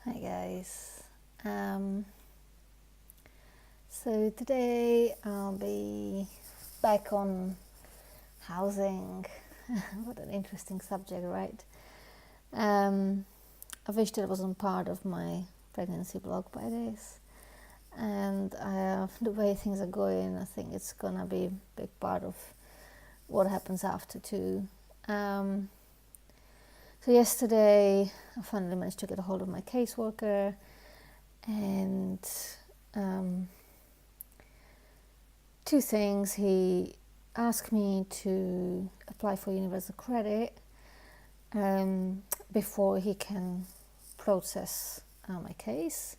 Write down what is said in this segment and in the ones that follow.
Hi guys. Um, so today I'll be back on housing. What an interesting subject, right? I wish that wasn't part of my pregnancy blog by this. And the way things are going, I think it's gonna be a big part of what happens after too. So yesterday I finally managed to get a hold of my caseworker, and two things. He asked me to apply for universal credit before he can process my case.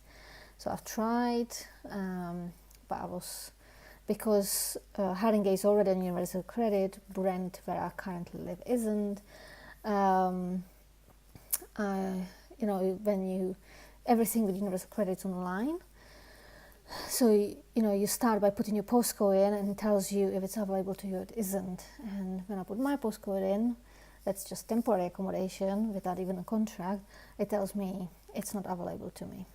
So I've tried, but I was, because Haringey is already on universal credit, Brent, where I currently live, isn't. When everything with universal credit is online. So, you start by putting your postcode in, and it tells you if it's available to you or it isn't. And when I put my postcode in, that's just temporary accommodation without even a contract, it tells me it's not available to me.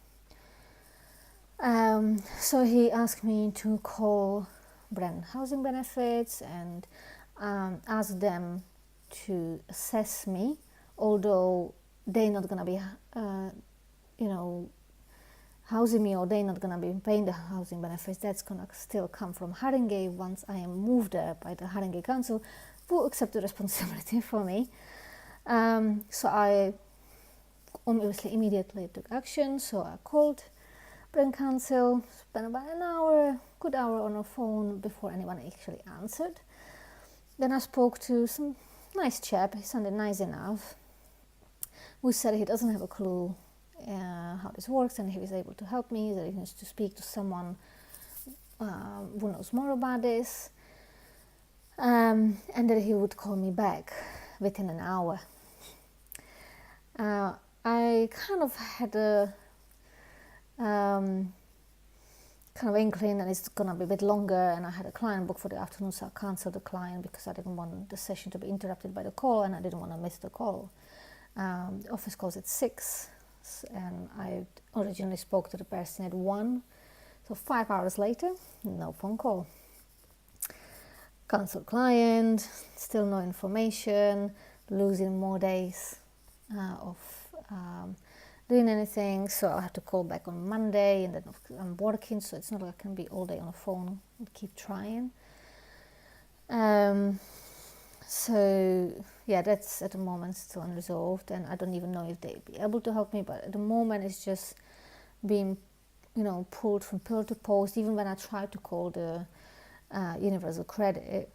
So he asked me to call Brent Housing Benefits and ask them to assess me, although they're not going to be, housing me, or they're not going to be paying the housing benefits. That's going to still come from Haringey once I am moved there by the Haringey Council, who accept the responsibility for me. So I obviously immediately took action. So I called Brent Council, spent about a good hour on the phone before anyone actually answered. Then I spoke to some nice chap, he sounded nice enough, who said he doesn't have a clue how this works, and he was able to help me, that he needs to speak to someone who knows more about this, and that he would call me back within an hour. I kind of had a kind of inkling that it's going to be a bit longer, and I had a client booked for the afternoon, so I cancelled the client because I didn't want the session to be interrupted by the call, and I didn't want to miss the call. The office closed at 6, and I originally spoke to the person at 1, so 5 hours later, no phone call. Cancelled client, still no information, losing more days of doing anything. So I have to call back on Monday, and then I'm working, so it's not like I can be all day on the phone and keep trying. So yeah, that's at the moment still unresolved, and I don't even know if they'd be able to help me, but at the moment it's just being pulled from pillar to post. Even when I tried to call the universal credit,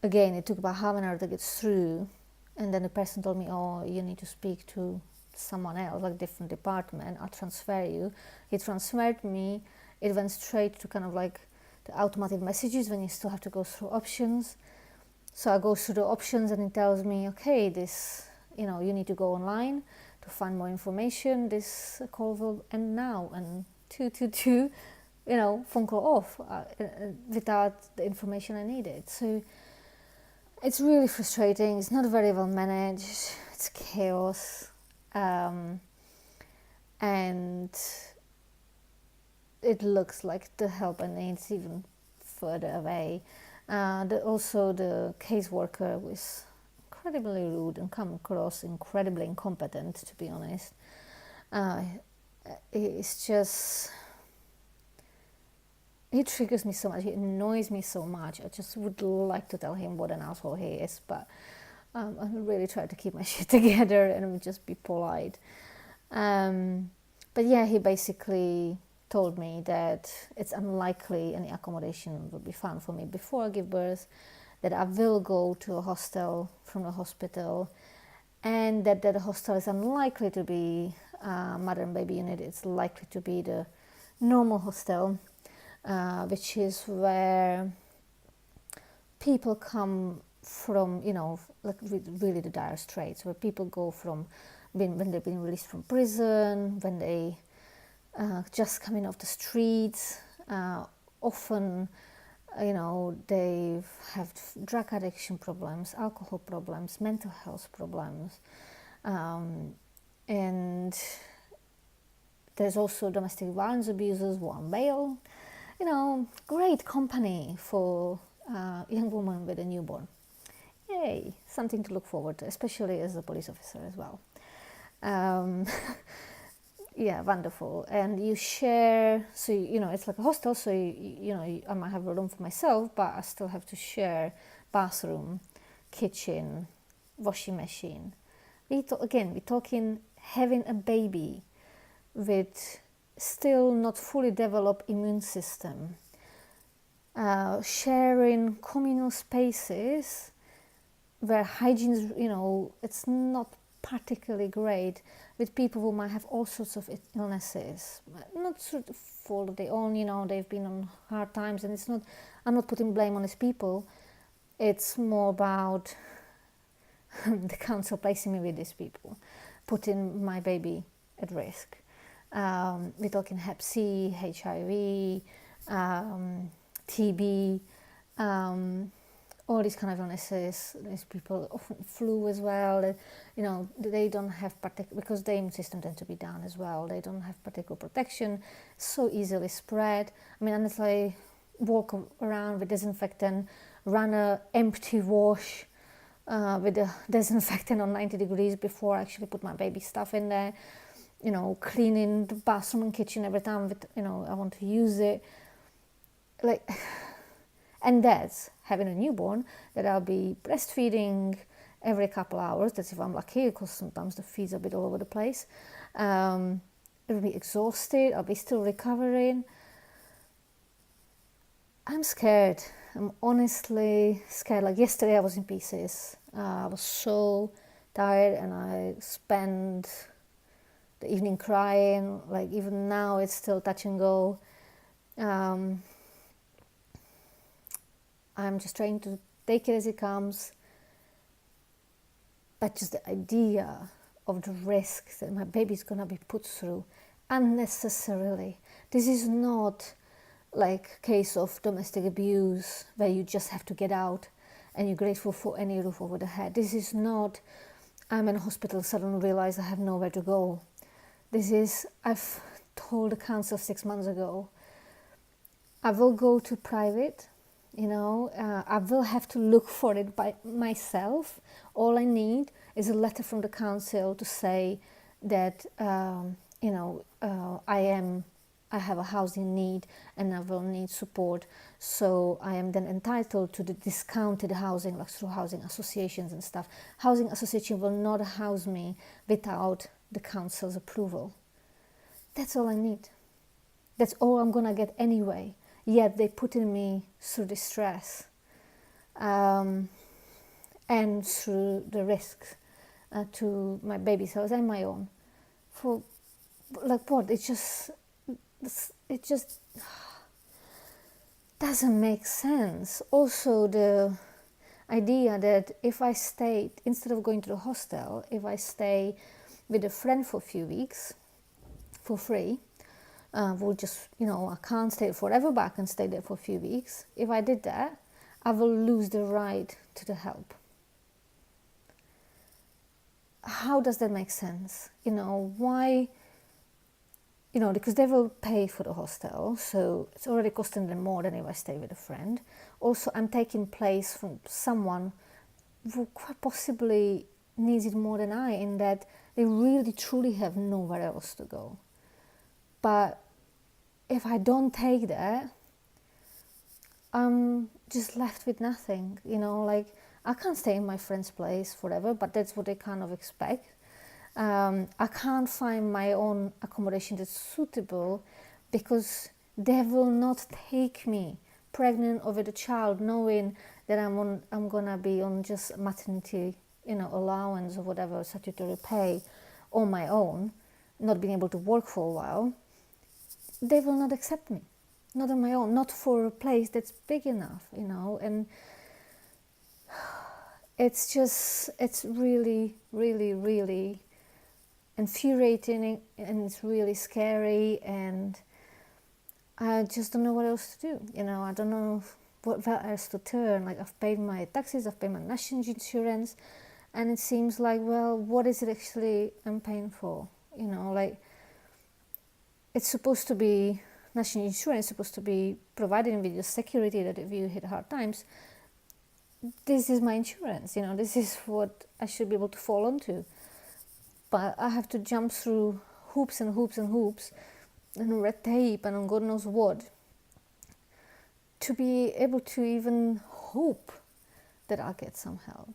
again it took about half an hour to get through, and then the person told me, oh, you need to speak to someone else, like a different department, I'll transfer you. He transferred me. It went straight to kind of like the automatic messages when you still have to go through options. So I go through the options, and it tells me, okay, this, you need to go online to find more information. This call will end now, and 222, phone call off without the information I needed. So it's really frustrating. It's not very well managed. It's chaos, and it looks like the help I need is even further away. Also, the caseworker was incredibly rude and come across incredibly incompetent, to be honest. It's just, he triggers me so much, he annoys me so much. I just would like to tell him what an asshole he is, but I really try to keep my shit together and just be polite. But yeah, he basically told me that it's unlikely any accommodation will be found for me before I give birth, that I will go to a hostel from the hospital, and that the hostel is unlikely to be mother and baby unit. It's likely to be the normal hostel, which is where people come from, like really the dire straits, where people go from when they've been released from prison, when they just coming off the streets. Often, they have drug addiction problems, alcohol problems, mental health problems, and there's also domestic violence abusers who are on bail. Great company for a young woman with a newborn. Yay, something to look forward to, especially as a police officer as well. Um, yeah, wonderful. And you share, so it's like a hostel, so I might have a room for myself, but I still have to share bathroom, kitchen, washing machine. We're talking having a baby with still not fully developed immune system, sharing communal spaces where hygiene is, it's not particularly great, with people who might have all sorts of illnesses, not sort of fault of their own, they've been on hard times, and I'm not putting blame on these people. It's more about the council placing me with these people, putting my baby at risk. We're talking Hep C, HIV, TB, all these kind of illnesses. These people often flu as well. They don't have because their immune system tends to be down as well. They don't have particular protection, so easily spread. Unless I walk around with disinfectant, run a empty wash with the disinfectant on 90 degrees before I actually put my baby stuff in there. Cleaning the bathroom and kitchen every time I want to use it. And that's having a newborn that I'll be breastfeeding every couple hours. That's if I'm lucky, because sometimes the feed's a bit all over the place. I'll be exhausted. I'll be still recovering. I'm scared. I'm honestly scared. Like yesterday I was in pieces. I was so tired, and I spent the evening crying. Like even now it's still touch and go. I'm just trying to take it as it comes. But just the idea of the risk that my baby's gonna be put through unnecessarily. This is not like a case of domestic abuse where you just have to get out and you're grateful for any roof over the head. This is not, I'm in a hospital, suddenly realize I have nowhere to go. This is, I've told the council 6 months ago, I will go to private, I will have to look for it by myself. All I need is a letter from the council to say that, I have a housing need and I will need support. So I am then entitled to the discounted housing, like through housing associations and stuff. Housing association will not house me without the council's approval. That's all I need. That's all I'm gonna get anyway. Yet they putting me through the stress and through the risks to my baby's health and my own. For like what? It just doesn't make sense. Also, the idea that if I stayed, instead of going to the hostel, if I stay with a friend for a few weeks for free, we'll just, I can't stay forever, but I can stay there for a few weeks. If I did that, I will lose the right to the help. How does that make sense? Why? Because they will pay for the hostel, so it's already costing them more than if I stay with a friend. Also, I'm taking place from someone who quite possibly needs it more than I, in that they really truly have nowhere else to go. But if I don't take that, I'm just left with nothing. I can't stay in my friend's place forever, but that's what they kind of expect. I can't find my own accommodation that's suitable because they will not take me pregnant or with a child, knowing that I'm gonna be on just maternity, allowance or whatever, statutory pay on my own, not being able to work for a while. They will not accept me, not on my own, not for a place that's big enough, and it's really, really, really infuriating, and it's really scary, and I just don't know what else to do. I don't know where else to turn. Like, I've paid my taxes, I've paid my national insurance, and it seems like, well, what is it actually I'm paying for? it's supposed to be, national insurance is supposed to be providing with your security that if you hit hard times, this is my insurance, this is what I should be able to fall onto. But I have to jump through hoops and hoops and hoops and red tape and God knows what to be able to even hope that I'll get some help.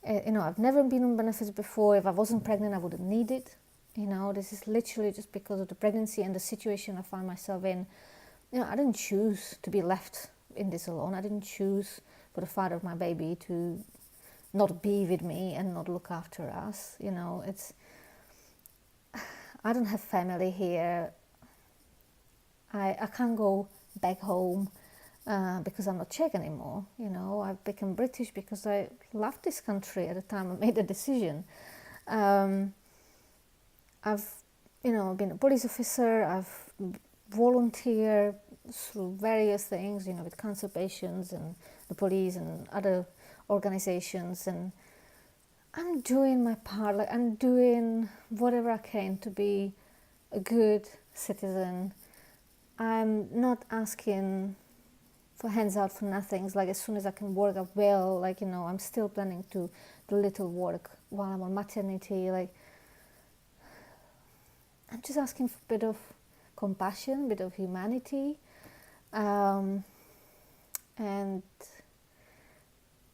I've never been on benefits before. If I wasn't pregnant, I wouldn't need it. This is literally just because of the pregnancy and the situation I find myself in. I didn't choose to be left in this alone. I didn't choose for the father of my baby to not be with me and not look after us. I don't have family here. I can't go back home because I'm not Czech anymore. I've become British because I loved this country at the time I made the decision. I've been a police officer. I've volunteered through various things, with cancer patients and the police and other organizations, and I'm doing my part. Like, I'm doing whatever I can to be a good citizen. I'm not asking for hands out for nothing. Like, as soon as I can work up well, I'm still planning to do little work while I'm on maternity. Like, I'm just asking for a bit of compassion, a bit of humanity, and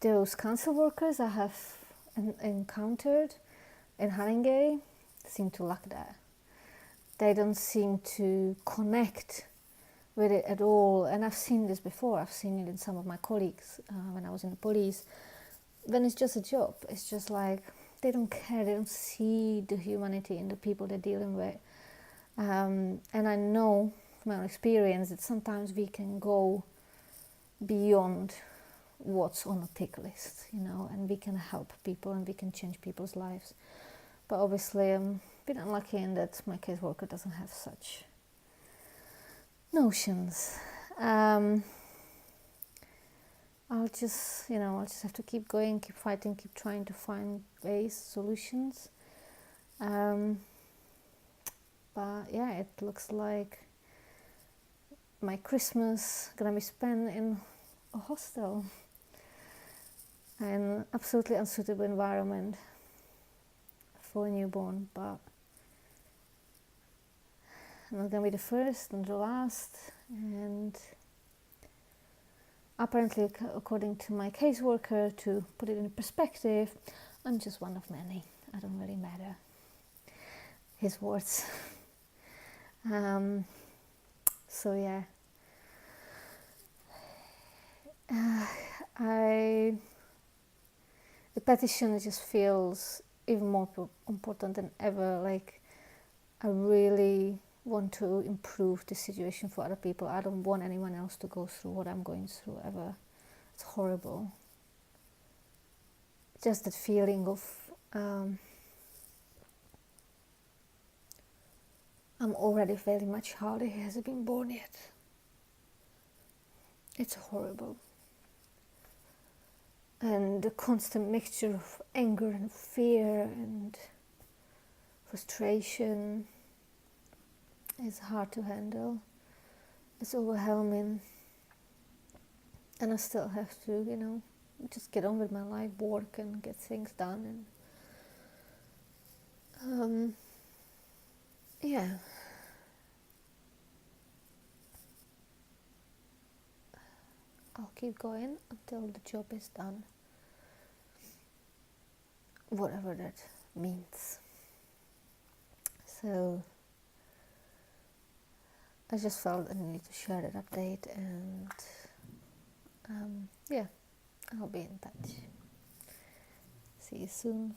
those council workers I have encountered in Haringey seem to lack that. They don't seem to connect with it at all. And I've seen this before. I've seen it in some of my colleagues when I was in the police. When it's just a job, it's just like they don't care. They don't see the humanity in the people they're dealing with. And I know from my own experience that sometimes we can go beyond what's on a tick list, and we can help people and we can change people's lives. But obviously I'm a bit unlucky in that my caseworker doesn't have such notions. I'll just have to keep going, keep fighting, keep trying to find ways, solutions. But yeah, it looks like my Christmas gonna be spent in a hostel, an absolutely unsuitable environment for a newborn. But I'm not gonna be the first and the last, and apparently, according to my caseworker, to put it in perspective, I'm just one of many. I don't really matter. His words. So yeah, the petition just feels even more important than ever. Like, I really want to improve the situation for other people. I don't want anyone else to go through what I'm going through ever. It's horrible. Just that feeling of I'm already very much harder. He hasn't been born yet. It's horrible. And the constant mixture of anger and fear and frustration is hard to handle. It's overwhelming. And I still have to, just get on with my life, work and get things done. And yeah. I'll keep going until the job is done. Whatever that means. So I just felt I needed to share that update, and yeah, I'll be in touch. See you soon.